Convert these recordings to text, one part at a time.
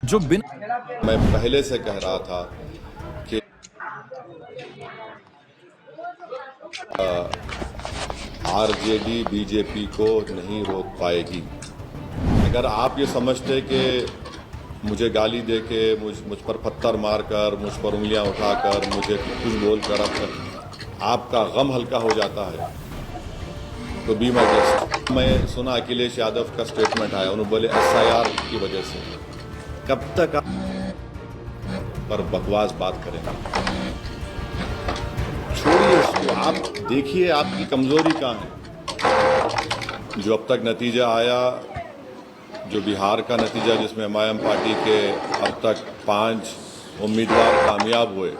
जो बिना मैं पहले से कह रहा था कि आरजेडी बीजेपी को नहीं रोक पाएगी। अगर आप ये समझते कि मुझे गाली देके मुझ पर पत्थर मारकर, मुझ पर उंगलियां उठाकर, मुझे कुछ बोलकर आपका गम हल्का हो जाता है तो बी माई गेस्ट। मैं सुना अखिलेश यादव का स्टेटमेंट आया, उन्होंने बोले एसआईआर की वजह से। कब तक आप पर बकवास बात करेंगे? छोड़िए उसको, आप देखिए आपकी कमजोरी कहाँ है। जो अब तक नतीजा आया, जो बिहार का नतीजा जिसमें एमआईएम पार्टी के अब तक 5 उम्मीदवार कामयाब हुए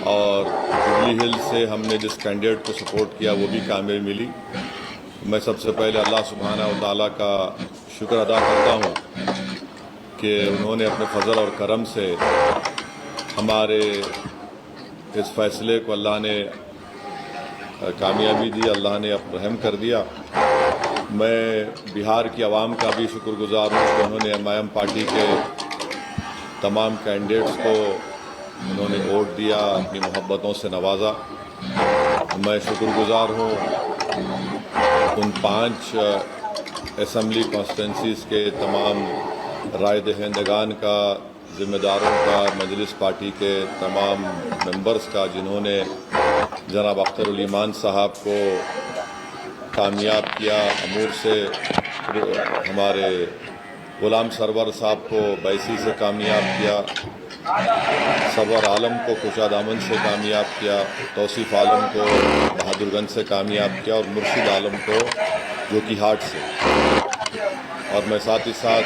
और जुबली हिल से हमने जिस कैंडिडेट को सपोर्ट किया वो भी कामयाबी मिली। मैं सबसे पहले अल्लाह सुब्हाना व तआला का शुक्र अदा करता हूँ कि उन्होंने अपने फजल और करम से हमारे इस फैसले को अल्लाह ने कामयाबी दी, अल्लाह ने अब रहम कर दिया। मैं बिहार की आवाम का भी शुक्रगुजार हूँ कि उन्होंने एमआईएम पार्टी के तमाम कैंडिडेट्स को उन्होंने वोट दिया, अपनी मोहब्बतों से नवाजा। मैं शुक्रगुजार हूँ उन 5 असम्बली कॉन्स्टिट्यूंसीज़ के तमाम राय दहिंदगान का, ज़िम्मेदारों का, मजलिस पार्टी के तमाम मेंबर्स का जिन्होंने जनाब अख्तर उल ईमान साहब को कामयाब किया, अमूर से हमारे गुलाम सरवर साहब को बैसी से कामयाब किया, सबर आलम को कुशादामन से कामयाब किया, तौसीफ़ आलम को बहादुरगंज से कामयाब किया और मुर्शिद आलम को जोकीहाट से। और मैं साथ ही साथ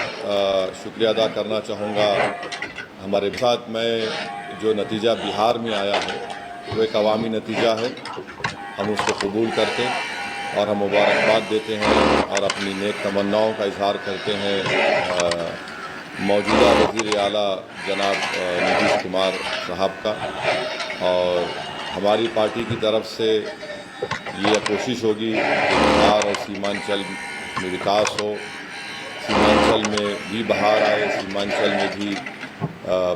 शुक्रिया अदा करना चाहूँगा हमारे साथ। मैं जो नतीजा बिहार में आया है वो एक अवामी नतीजा है, हम उसको कबूल करते और हम मुबारकबाद देते हैं और अपनी नेक तमन्नाओं का इजहार करते हैं मौजूदा वज़ीर आला जनाब नीतीश कुमार साहब का। और हमारी पार्टी की तरफ से ये कोशिश होगी कि बिहार और सीमांचल में विकास हो, सीमांचल में भी बहार आए, सीमांचल में भी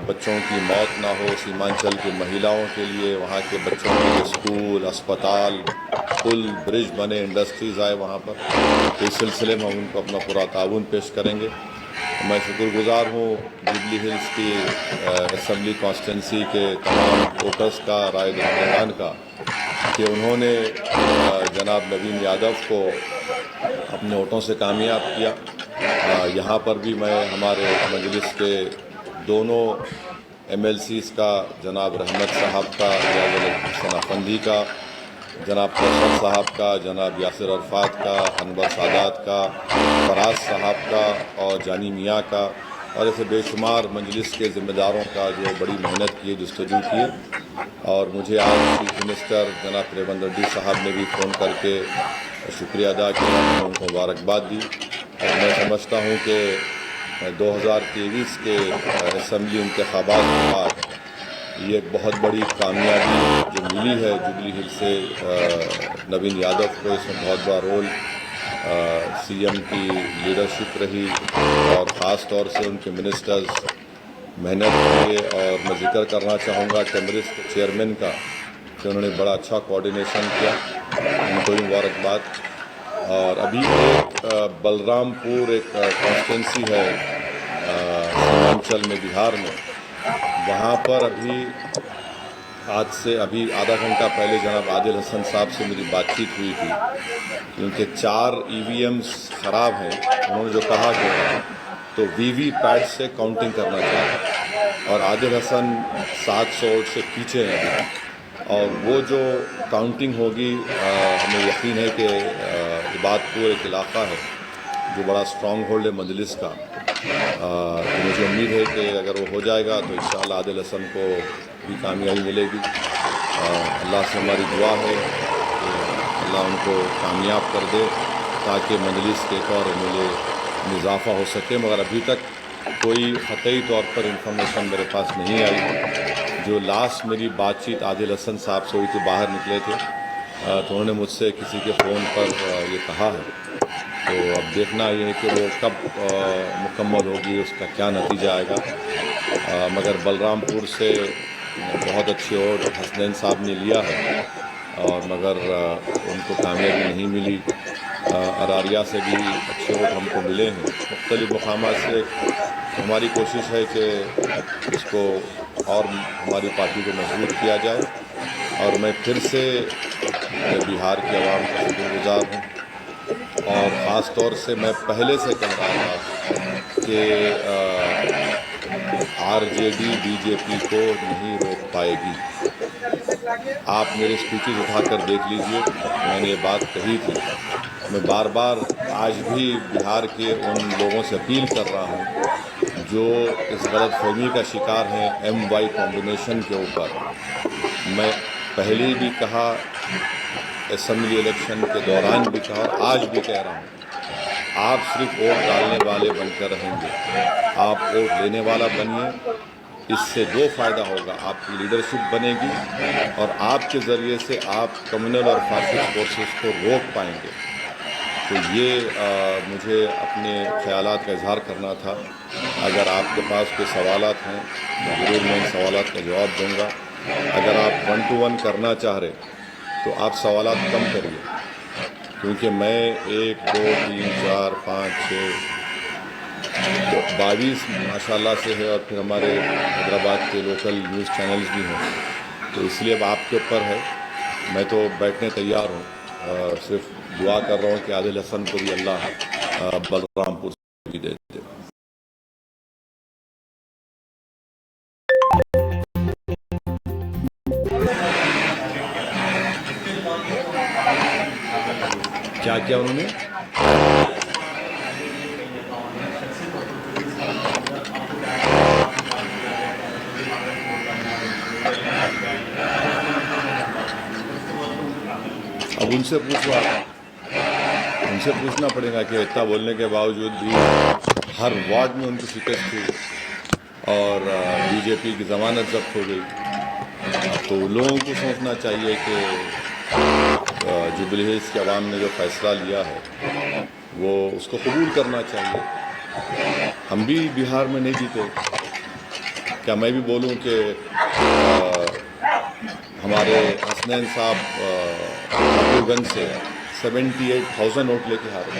बच्चों की मौत ना हो, सीमांचल की महिलाओं के लिए वहाँ के बच्चों के लिए स्कूल, अस्पताल, पुल, ब्रिज बने, इंडस्ट्रीज़ आए वहाँ पर। इस सिलसिले में हम उनको अपना पूरा ताउन पेश करेंगे। मैं शुक्रगुजार हूँ जुबली हिल्स की असम्बली कॉन्स्टिट्यूंसी के तमाम वोटर्स का, राय दहिंदगान का, कि उन्होंने जनाब नवीन यादव को अपने वोटों से कामयाब किया। यहाँ पर भी मैं हमारे मजलिस के दोनों एमएलसीज़ का, जनाब रहमत साहब का, सनाफंदी का, जनाब फैसल साहब का, जनाब यासिर अरफात का, अनवर सादात का, फराज साहब का और जानी मियाँ का और ऐसे बेशुमार मजलिस के ज़िम्मेदारों का जो बड़ी मेहनत की, जस्तजू किए। और मुझे आज चीफ मिनिस्टर जनाब रेवंत रेड्डी साहब ने भी फ़ोन करके शुक्रिया अदा किया, उनको मुबारकबाद दी। और मैं समझता हूँ कि 2023 के असम्बली इंतखाबात के बाद ये एक बहुत बड़ी कामयाबी जो मिली है जुबली हिल से नवीन यादव को। इसमें बहुत बड़ा रोल सीएम की लीडरशिप रही और ख़ास तौर से उनके मिनिस्टर्स मेहनत किए। और मैं जिक्र करना चाहूँगा टेमरिस के चेयरमैन का कि उन्होंने बड़ा अच्छा कोऑर्डिनेशन किया, उनको भी मुबारकबाद। और अभी एक बलरामपुर एक कॉन्स्टिट्यूंसी है सीमांचल में बिहार में, वहाँ पर अभी आज से अभी आधा घंटा पहले जनाब आदिल हसन साहब से मेरी बातचीत हुई थी कि उनके 4 ईवीएम्स ख़राब हैं। उन्होंने जो कहा कि तो वीवीपैट से काउंटिंग करना चाहिए और आदिल हसन 700 वोट से पीछे हैं अभी। और वो जो काउंटिंग होगी, हमें यकीन है कि इबादपुर एक इलाक़ा है जो बड़ा स्ट्रॉन्ग होल्ड है मजलिस का। तो मुझे उम्मीद है कि अगर वो हो जाएगा तो इंशाअल्लाह आदिल हसन को भी कामयाबी मिलेगी। अल्लाह से हमारी दुआ है कि अल्लाह उनको कामयाब कर दे ताकि मजलिस के एक और मिले इजाफ़ा हो सके। मगर अभी तक कोई क़तई तौर पर इंफॉर्मेशन मेरे पास नहीं आई। जो लास्ट मेरी बातचीत आदिल हसन साहब से हुई थी, बाहर निकले थे, तो उन्होंने मुझसे किसी के फ़ोन पर ये कहा है तो अब देखना ये है कि वो कब मुकम्मल होगी, उसका क्या नतीजा आएगा। मगर बलरामपुर से बहुत अच्छी वोट हसनैन साहब ने लिया है, और मगर उनको कामयाबी नहीं मिली। अरारिया से भी अच्छे वोट हमको मिले हैं मुख्तलिफ़ मकामात से। हमारी कोशिश है कि इसको और हमारी पार्टी को मजबूत किया जाए, और मैं फिर से बिहार की आवाम का शुक्रगुजार हूँ। और ख़ास तौर से मैं पहले से कह रहा था कि आरजेडी बीजेपी को नहीं रोक पाएगी। आप मेरे स्पीचेस उठाकर देख लीजिए, मैंने ये बात कही थी। मैं बार बार आज भी बिहार के उन लोगों से अपील कर रहा हूँ जो इस गलतफहमी का शिकार हैं MY कॉम्बिनेशन के ऊपर। मैं पहले भी कहा, असेंबली इलेक्शन के दौरान भी कहा, और आज भी कह रहा हूँ, आप सिर्फ वोट डालने वाले बनकर रहेंगे, आप वोट लेने वाला बनिए। इससे दो फ़ायदा होगा, आपकी लीडरशिप बनेगी और आपके ज़रिए से आप कम्युनल और फासिस्ट फोर्सेस को रोक पाएंगे। तो ये मुझे अपने ख़यालात का इजहार करना था। अगर आपके पास कोई सवालात हैं तो ज़रूर मैं इन सवालात का जवाब दूँगा। अगर आप 1 to 1 करना चाह रहे तो आप सवालात कम करिए, क्योंकि मैं 1 2 3 4 5 6 22 माशाल्लाह से है, और फिर हमारे हैदराबाद के लोकल न्यूज़ चैनल्स भी हैं। तो इसलिए अब आपके ऊपर है। मैं तो बैठने तैयार हूँ, सिर्फ दुआ कर रहा हूँ कि आदिल हसन को भी अल्लाह बलरामपुर से भी दे दे। क्या क्या उन्होंने अब उनसे पूछना पड़ेगा कि इतना बोलने के बावजूद भी हर वार्ड में उनकी शिकस्त हुई और बीजेपी की ज़मानत जब्त हो गई। तो लोगों को सोचना चाहिए कि जुबली हिल्स की आवाम ने जो फ़ैसला लिया है वो उसको कबूल करना चाहिए। हम भी बिहार में नहीं जीते, क्या मैं भी बोलूं कि हमारे हसनैन साहब हबीबगंज से 78,000 वोट लेके हारे।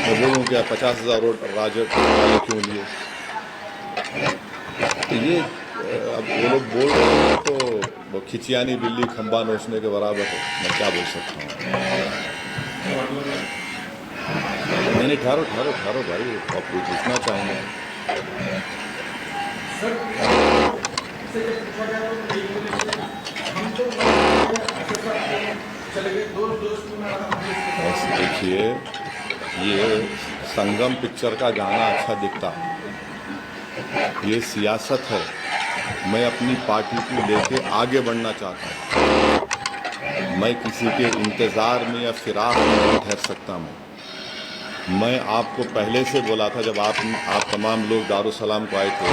मैं बोलूँ क्या 50,000 वोट राजद वाले क्यों लिए? तो ये अब वो लोग बोल रहे हैं तो वो खिचियानी बिल्ली खंबा नोचने के बराबर है। मैं क्या बोल सकता हूँ? नहीं, ठहरो भाई, आप पूछना चाहेंगे। देखिए, ये संगम पिक्चर का गाना अच्छा दिखता, ये सियासत है। मैं अपनी पार्टी को लेके आगे बढ़ना चाहता हूँ। मैं किसी के इंतज़ार में या फिराक में नहीं ठहर सकता। मैं आपको पहले से बोला था जब आप तमाम लोग दारुसलाम को आए थे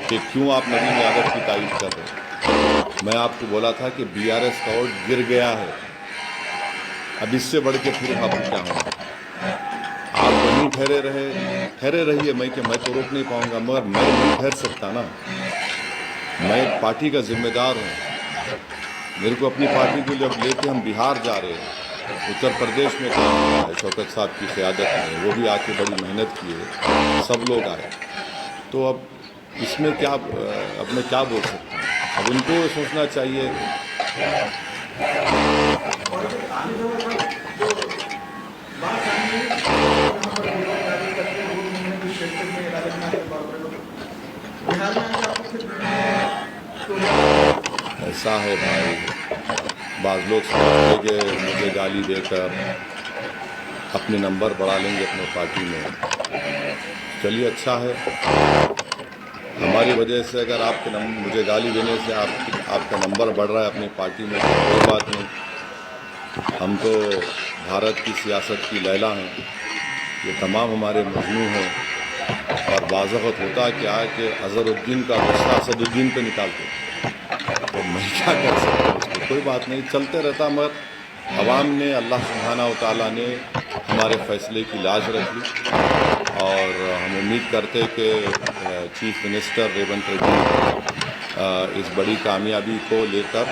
कि क्यों आप नदीम यादव की तारीफ कर रहे हैं। मैं आपको बोला था कि BRS का वोट गिर गया है, अब इससे बढ़ के फिर आपको क्या होगा? आप वहीं ठहरे रहिए। मैं तो रोक नहीं पाऊंगा, मगर मैं नहीं ठहर सकता ना। मैं पार्टी का जिम्मेदार हूँ। मेरे को अपनी पार्टी को जब लेके हम बिहार जा रहे हैं, उत्तर प्रदेश में काम किया है शौकत साहब की क़यादत में, वो भी आके बड़ी मेहनत की है, सब लोग आए। तो अब इसमें क्या, अब मैं क्या बोल सकता हूँ? अब उनको सोचना चाहिए। ऐसा है भाई, बाज़ लोग समझते कि मुझे गाली देकर अपने नंबर बढ़ा लेंगे अपने पार्टी में। चलिए, अच्छा है, हमारी वजह से अगर आपके मुझे गाली देने से आपका नंबर बढ़ रहा है अपनी पार्टी में, तो कोई बात नहीं। हम तो भारत की सियासत की लैला हैं, ये तमाम हमारे मजनू हैं। और बाज़ाक़त होता क्या है कि अज़हरुद्दीन का गुस्सा असदुद्दीन पे निकालते, तो मैं क्या कर सकता हूँ? कोई बात नहीं, चलते रहता। मगर अवाम ने, अल्लाह सुब्हानहू व तआला ने हमारे फैसले की लाज रख ली और हम उम्मीद करते कि चीफ मिनिस्टर रेवंत रेड्डी इस बड़ी कामयाबी को लेकर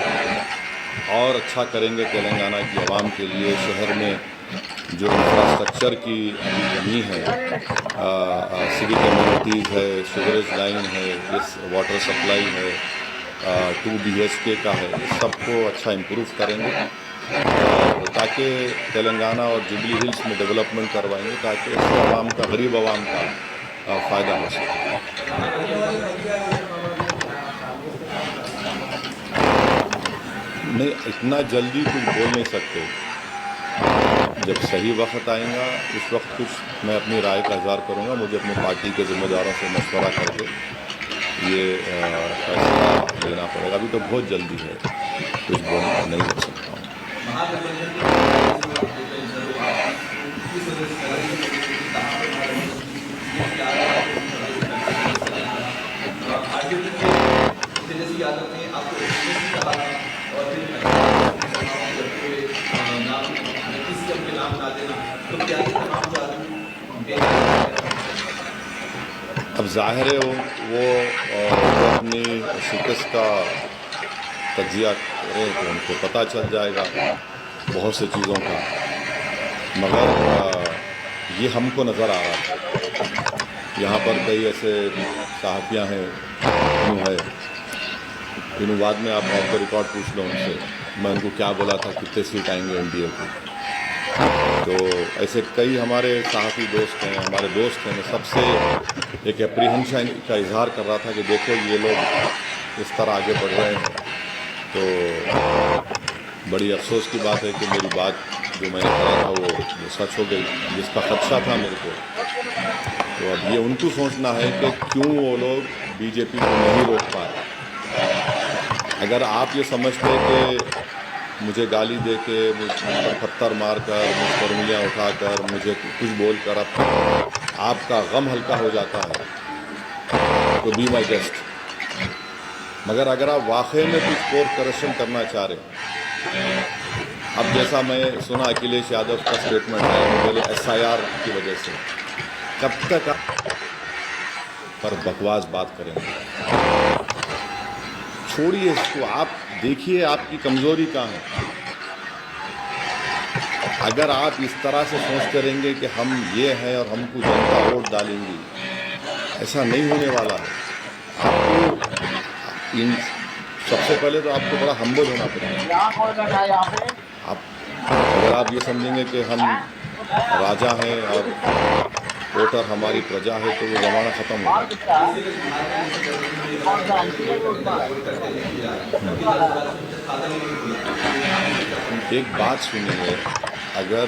और अच्छा करेंगे तेलंगाना की आवाम के लिए। शहर में जो इंफ्रास्ट्रक्चर की अभी कमी है, सिविक एमिनिटीज़ है, सीवरेज लाइन है, इस वाटर सप्लाई है, 2 BHK का है, इस सबको अच्छा इम्प्रूव करेंगे और ताकि तेलंगाना और जुबली हिल्स में डेवलपमेंट करवाएंगे ताकि इससे आवाम का, गरीब आवाम का फ़ायदा हो सके। नहीं, इतना जल्दी कुछ बोल नहीं सकते। जब सही वक्त आएगा उस वक्त कुछ मैं अपनी राय का इज़हार करूँगा। मुझे अपनी पार्टी के ज़िम्मेदारों से मशवरा करके ये फैसला लेना पड़ेगा। अभी तो बहुत जल्दी है, कुछ बोल नहीं बोल सकता हूँ। अब जाहिर है वो अपनी शिकस्त का तजिया करें तो उनको पता चल जाएगा बहुत सी चीज़ों का, मगर ये हमको नज़र आ रहा था। यहाँ पर कई ऐसे सहाफ़ियाँ हैं, इन बाद में आप ऑफ द रिकॉर्ड पूछ लो उनसे, मैं उनको क्या बोला था, कितने सीट आएंगे NDA को। तो ऐसे कई हमारे सहाफ़ी दोस्त हैं, हमारे दोस्त हैं। मैं सबसे एक एप्रीहेंशन का इजहार कर रहा था कि देखो ये लोग इस तरह आगे बढ़ रहे हैं। तो बड़ी अफसोस की बात है कि मेरी बात जो मैंने कहा था वो सच हो गई, जिसका खदशा था मेरे को। तो अब ये उनको सोचना है कि क्यों वो लोग BJP को नहीं रोक पाए। अगर आप ये समझते कि मुझे गाली दे के, मुझ पर पत्थर मार कर, मुझ पर उंगलियाँ उठा कर, मुझे कुछ बोल कर आपका गम हल्का हो जाता है तो बी माई गेस्ट। मगर अगर आप वाकई में कुछ कोर्स करेक्शन करना चाह रहे, अब जैसा मैं सुना अखिलेश यादव का स्टेटमेंट है, बोले SIR की वजह से, कब तक आप पर बकवास बात करेंगे? छोड़िए इसको, आप देखिए आपकी कमज़ोरी कहाँ है। अगर आप इस तरह से सोचते रहेंगे कि हम ये हैं और हमको जनता वोट डालेंगी, ऐसा नहीं होने वाला है। आपको इन सबसे पहले तो आपको बड़ा हम्बल होना पड़ेगा। आप अगर आप ये समझेंगे कि हम राजा हैं और वोटर हमारी प्रजा है तो वो ज़माना ख़त्म हो गया। एक बात सुनिए, अगर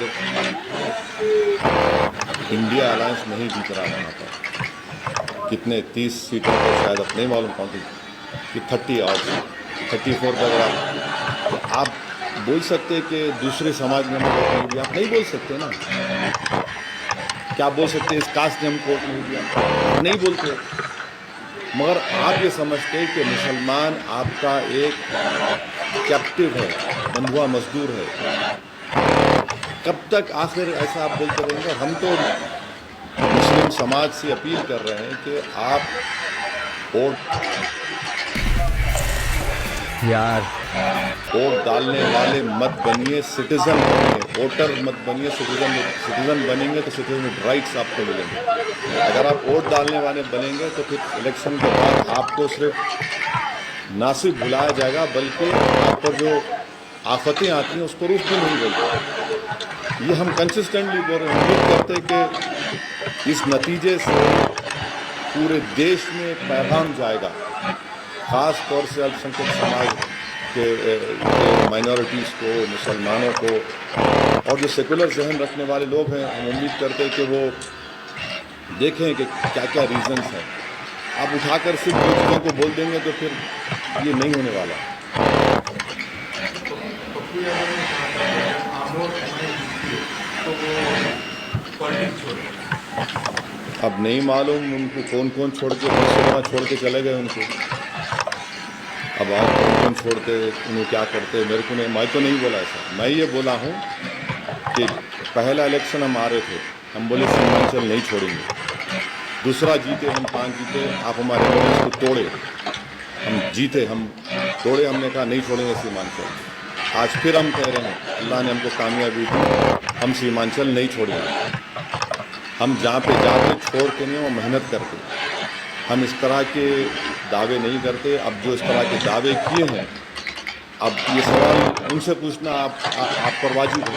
इंडिया अलायंस नहीं जीत रहा वहाँ पर, कितने 30 सीटों पर शायद अब नहीं मालूम कौन कि 30 और 34 पर आप बोल सकते कि दूसरे समाज में हमें वोट नहीं दिया। आप नहीं बोल सकते ना। क्या बोल सकते इस कास्ट ने हमको वोट नहीं दिया? नहीं बोलते। मगर आप ये समझते कि मुसलमान आपका एक कैप्टिव है, बंधुआ मजदूर है। कब तक आखिर ऐसा आप बोलते रहेंगे? हम तो मुस्लिम समाज से अपील कर रहे हैं कि आप वोट डालने वाले मत बनिए, सिटीजन बनिए। वोटर मत बनिए, सिटीजन बनेंगे तो सिटीजन राइट्स आपको मिलेंगे। अगर आप वोट डालने वाले बनेंगे तो फिर इलेक्शन के बाद आपको सिर्फ ना सिर्फ बुलाया जाएगा बल्कि आप पर जो आफतें आती हैं उसको रूप भी नहीं बोलते। ये हम कंसिस्टेंटली बोल रहे हैं। उम्मीद करते कि इस नतीजे से पूरे देश में पैगाम जाएगा, ख़ास तौर से अल्पसंख्यक समाज के माइनॉरिटीज़ को, मुसलमानों को और जो सेकुलर जहन रखने वाले लोग हैं। हम उम्मीद करते हैं कि वो देखें कि क्या क्या रीज़न्स हैं। आप उठाकर सिर्फ दो चीज़ों को बोल देंगे तो फिर ये नहीं होने वाला। अब नहीं मालूम उनको कौन कौन छोड़ के चले गए उनको। अब आप कौन कौन छोड़ते, उन्हें क्या करते, मेरे को नहीं, मैं तो नहीं बोला ऐसा। मैं ये बोला हूँ कि पहला इलेक्शन हम आ रहे थे, हम बोले सीमांचल नहीं छोड़ेंगे। दूसरा जीते, हम 5 जीते, आप हमारे एविडेंस को तोड़े, हम जीते, हम तोड़े, हमने कहा नहीं छोड़ेंगे सीमांचल। आज फिर हम कह रहे हैं, अल्लाह ने हमको कामयाबी दी, हम सीमांचल नहीं छोड़ेंगे। हम जहाँ पे जाते छोड़ के नहीं, वो मेहनत करते। हम इस तरह के दावे नहीं करते। अब जो इस तरह के दावे किए हैं, अब ये सवाल उनसे पूछना आप पर वाजिब है।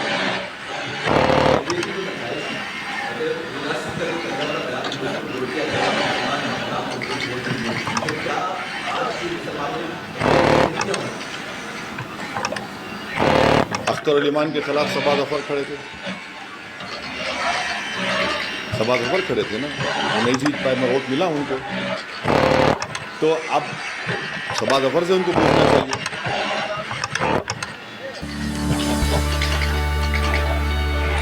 अख्तर उल-इमान के खिलाफ सबा जफर खड़े थे, सबा जफर खड़े थे ना, वो नहीं जीत पाए, मैं वोट मिला उनको। तो अब सबा जफर से उनको पूछना चाहिए।